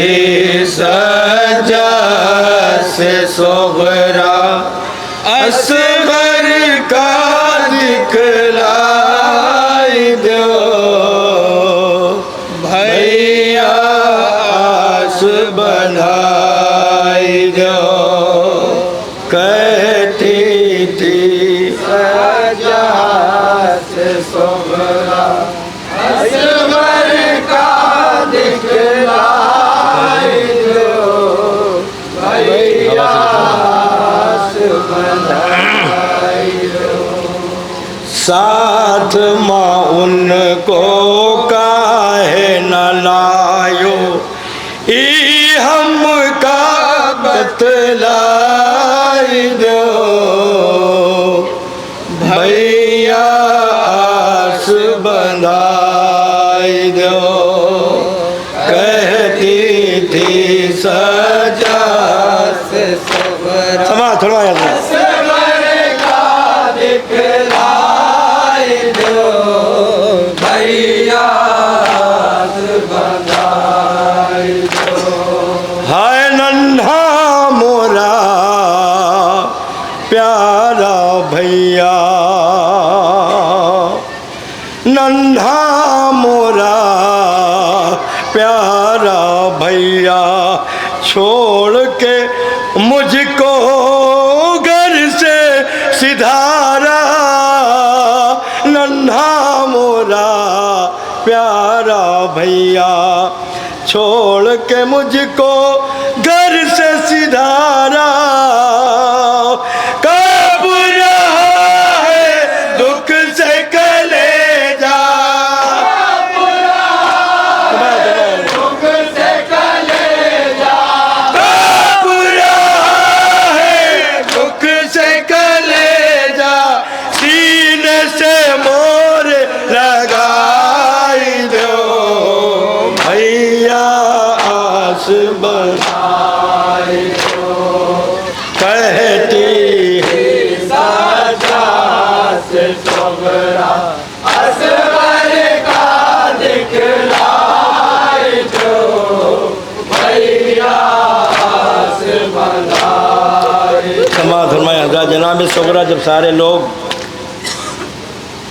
थी सजा से सोगरा असगर का दिखलाई दो भैया आस बनाई दो। कहती थी सजा से सोगरा असगर का दिखलाई दो भैया आस बनाई दो। साथ माँ उनको काहे न लायो ई हम का बतलाई दो भैया आस बंधाई दो। कहती थी सजा से समा थोड़ा दिखलाई दो भैया बनाई दो। हाय नन्हा मोरा प्यारा भैया नन्हा मोरा प्यारा भैया छोड़ के मुझको घर से सिधारा। नन्हा मोरा प्यारा भैया छोड़ के मुझको घर से सिधारा। कब रहा है दुख से कलेजा दुख से कलेजा। कब रहा है दुख से कलेजा सीने से मोर लगाई दो भैया आस बनाई दो। कहती सजा से सोगरा असगर का दिखलाई दो भैया आस बनाई दो। क्षमा फरमाएं हज़रत। जनाब सोगरा जब सारे लोग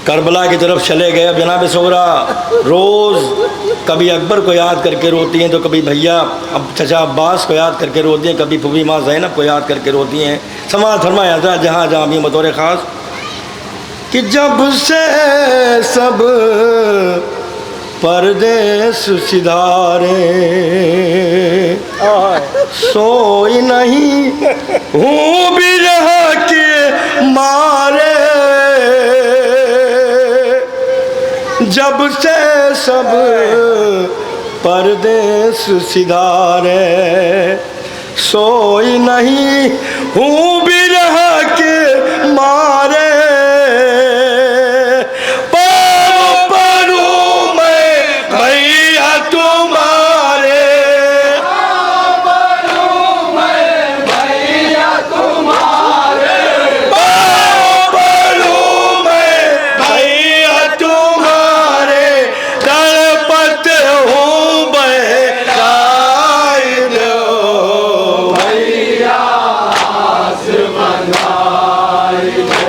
करबला की तरफ चले गए, अब जनाब सोगरा रोज़ कभी अकबर को याद करके रोती हैं तो कभी भैया अब चचा अब्बास को याद करके रोती हैं, कभी फूफी माँ ज़ैनब को याद करके रोती हैं। समाज फरमाया हज़रत जहाँ जहाँ भी बतौर ख़ास कि जब से सब परदेस सिधारे सोई नहीं हूँ बिरह के मारे। जब से सब परदेस सिधारे सोई नहीं हूँ बिरह के मारे। पाँव पड़ूं मैं भैया तुम्हारे पाँव पड़ूं मैं भैया तुम्हारे पाँव पड़ूं मैं भैया तुम्हारे तड़पत हूँ बहलाई दो भैया आस बनाई दो।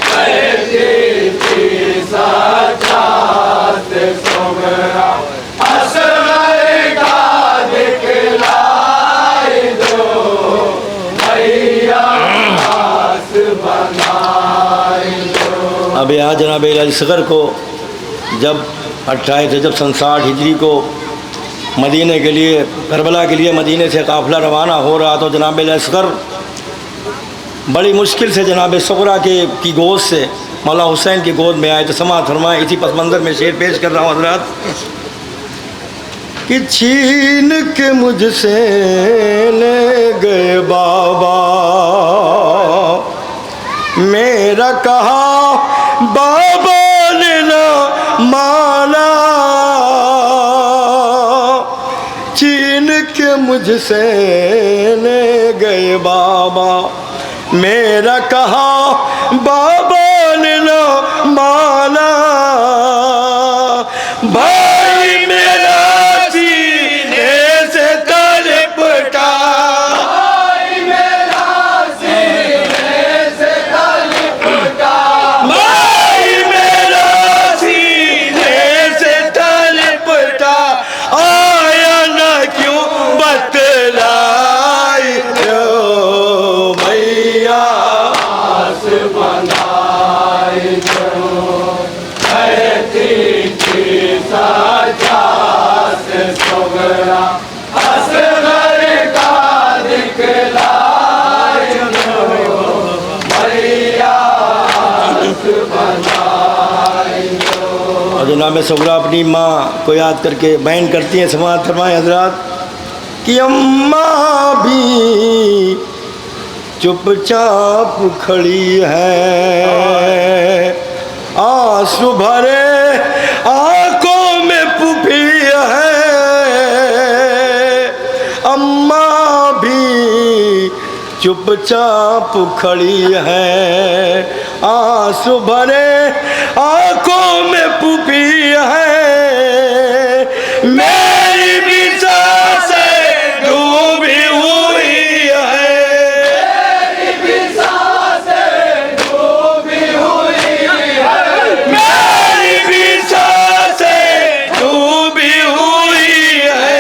कहती थी सजा से सोगरा असगर का दिखलाई दो भैया आस बनाई दो। अभी आज जनाब असगर को जब 28 रजब सन 60 हिजरी को मदीने के लिए करबला के लिए मदीने से काफ़िला रवाना हो रहा तो जनाब असगर बड़ी मुश्किल से जनाब सोगरा की गोद से मौला हुसैन की गोद में आए। तो समाअत फरमाए। इसी पस मंज़र में शेर पेश कर रहा हूँ हज़रात कि छीन के मुझसे ले गए बाबा मेरा कहा बाबा ने ना माना। छीन के मुझसे ले गए बाबा मेरा कहा बाबा ने ना माना। भाई मेरा सीने जनाब सगरा अपनी माँ को याद करके बयान करती हैं। समाअत फरमाएं हजरात कि अम्मा भी चुपचाप खड़ी है, आंसू भरे आंखों में पुपी है। अम्मा भी चुपचाप खड़ी है, आंसू भरे आंखों में पुपी है। मेरी भी सांसें डूबी हुई है, मेरी भी सांसें डूबी हुई है, मेरी भी सांसें डूबी हुई है।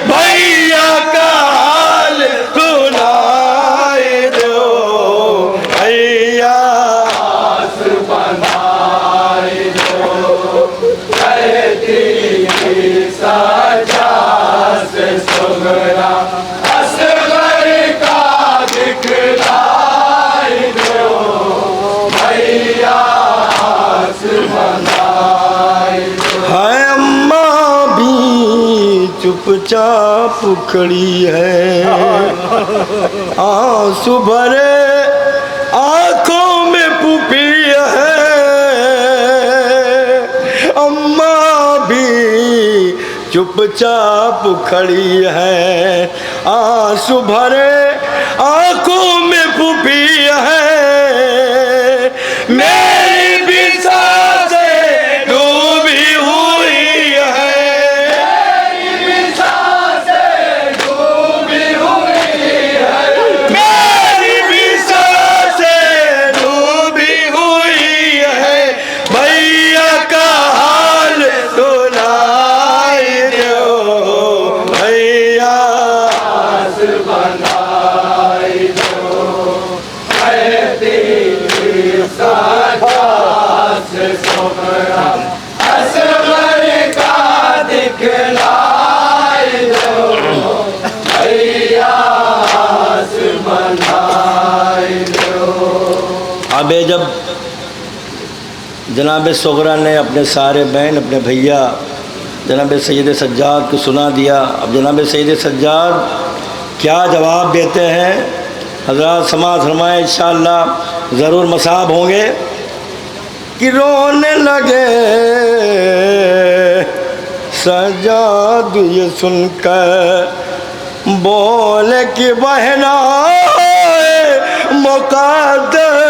भैया का हाल सुनाए दो, भैया बनाए दो, कहती साजा से सुगरा असगर का दिखलाई दो, भैया बनाए दो। है अम्मा भी चुपचाप खड़ी है, आंसू भरे आंखों में पुपी है। अम्मा भी चुपचाप खड़ी है, आंसू भरे आंखों में पुपी है। मेरी भी सांसें डूबी हुई है, मेरी भी सांसें डूबी हुई है, मेरी भी सांसें डूबी हुई है। भैया का हाल सुनाए दो, भैया बनाए दो, कहती साजा से सुगरा असगर का दिखलाई दो, भैया बनाए दो। अब जब जनाब सगरा ने अपने सारे बहन अपने भैया जनाब सैयद सज्जाद को सुना दिया, अब जनाब सैयद सज्जाद क्या जवाब देते हैं हज़रात समाअत फरमाएं। इंशाअल्लाह ज़रूर मसाब होंगे कि रोने लगे सज्जाद ये सुनकर, बोले कि बहना मुक़द्दर।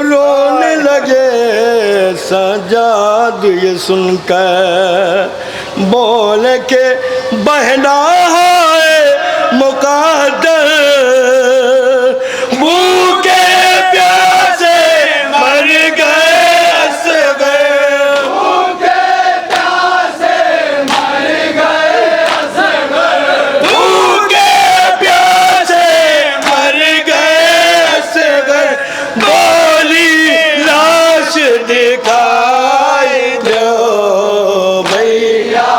रोने लगे सज्जाद ये सुनकर, बोले के बहना है मुक़द्दर। भूखे प्यासे मर गए असगर, भूखे प्यासे मर गए असगर, भूखे प्यासे मर गए असगर। बोली लाश दिखाई दो, भैया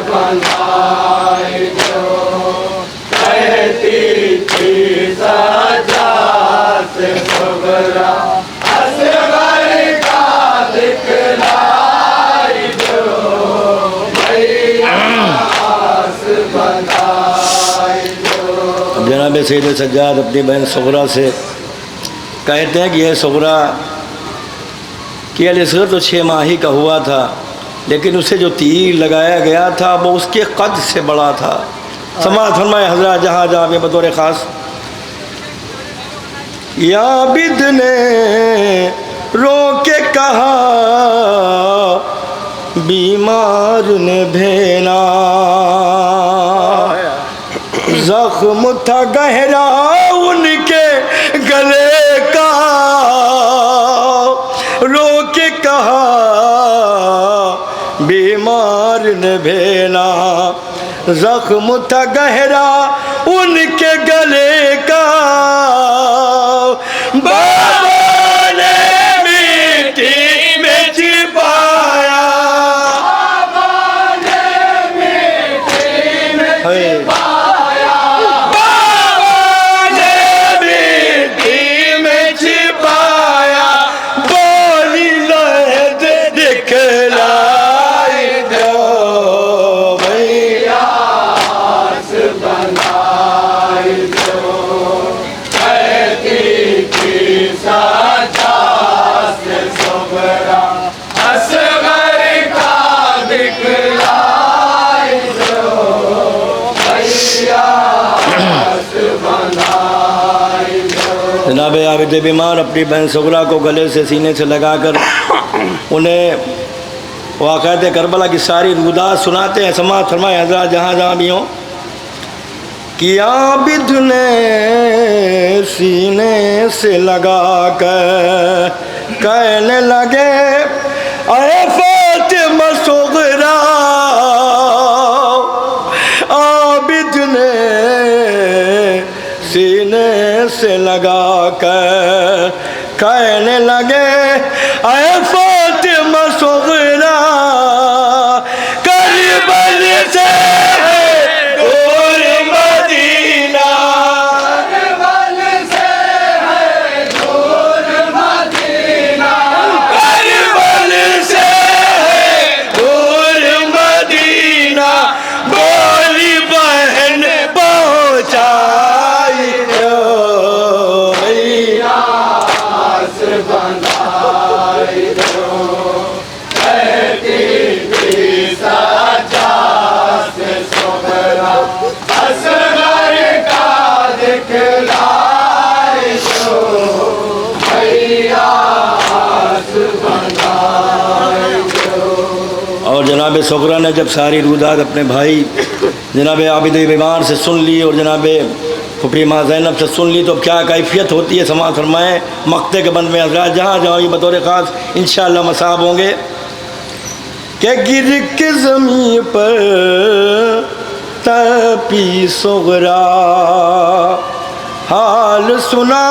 बनाए दो, कहती थी साजा से सुगरा असगर का दिखलाई दो, भैया बनाए दो। अब जनाब सैयद सज्जाद अपनी बहन सगरा से कहते हैं कि यह सगरा कि अलसगर तो 6 माह ही का हुआ था, लेकिन उसे जो तीर लगाया गया था वो उसके कद से बड़ा था। समाअत फरमाए हज़रात जहाँ जहाँ पे बतौर ख़ास। याबिद ने रो के कहा बीमार ने भेना, जख्म था गहरा उनके गले का। रो के कहा बीमार ने भेना, जख्म था गहरा उनके गले का। बाबा ने मिट्टी में छिपाया, बाबा ने मिट्टी में छिपाया, बाबा ने मिट्टी में छिपाया। आबिद बीमार अपनी बहन सगरा को गले से सीने से लगाकर उन्हें वाक़यात करबला की सारी रुदात सुनाते हैं। समाअत फरमाए हज़रात जहाँ जहाँ भी हों कि आबिद ने सीने से लगा कर कहने लगे अरे फातिमा सुगरा। आबिद ने सीने से लगा कर कहने लगे अरे फातिमा सुगरा। करबल से दूर मदीना, करबल से है दूर मदीना, करबल से है दूर मदीना। बोली बहन पहुँचाई दो भैया बनाई दो। और जनाब सगरा ने जब सारी रुदात अपने भाई जनाब आबिद बीमार से सुन ली और जनाब फुफी माँ ज़ैनब से सुन ली तो क्या कैफियत होती है। समाअत फरमाएँ मक्ते के बंद में हज़रात जहाँ जहाँ ये बतौर ख़ास इंशाअल्लाह मसाब होंगे कि गिर के ज़मीन पर तपी सगरा। हाल सुना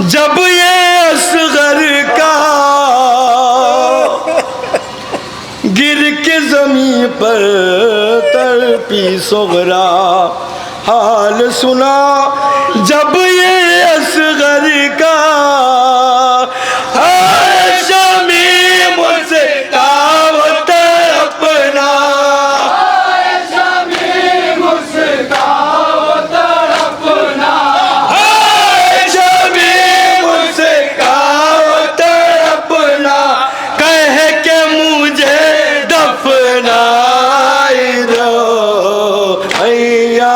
जब ये असगर का, गिर के ज़मीन पर तपी सगरा। हाल सुना जब ये असगर का। शमी मुझसे दावत अपना, शमी मुझसे दावत अपना, शमी मुझसे दावत अपना। कह के मुझे दफनाई दो भैया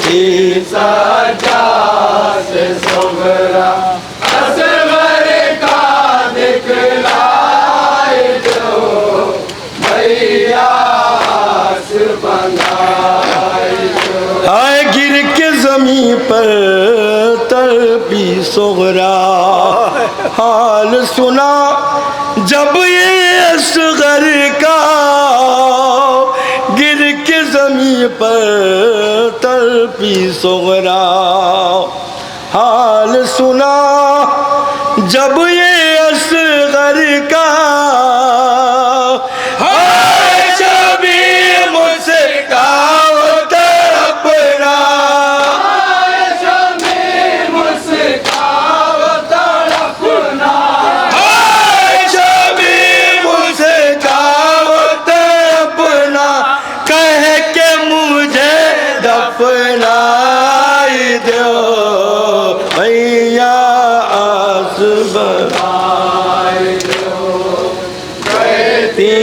थी सजा से सगरा। असगर का दिखलाए दो भैया बनाए दो। हाय गिर के ज़मीन पर तड़पी सगरा। हाल सुना जब ये असगर का, गिर के ज़मीन पर तड़पी सगरा। हाल सुना जब ये असगर का। शमी मुझसे दावत अपना, शमी मुझसे दावत अपना, शमी मुझसे दावत अपना। कह के मुझे दफनाई दो भैया बनाई दो। कहती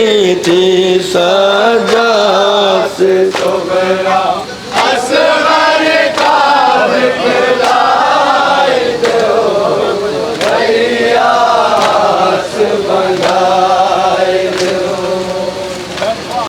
थी सजा से सगरा। असगर का दिखलाए दो भैया बनाई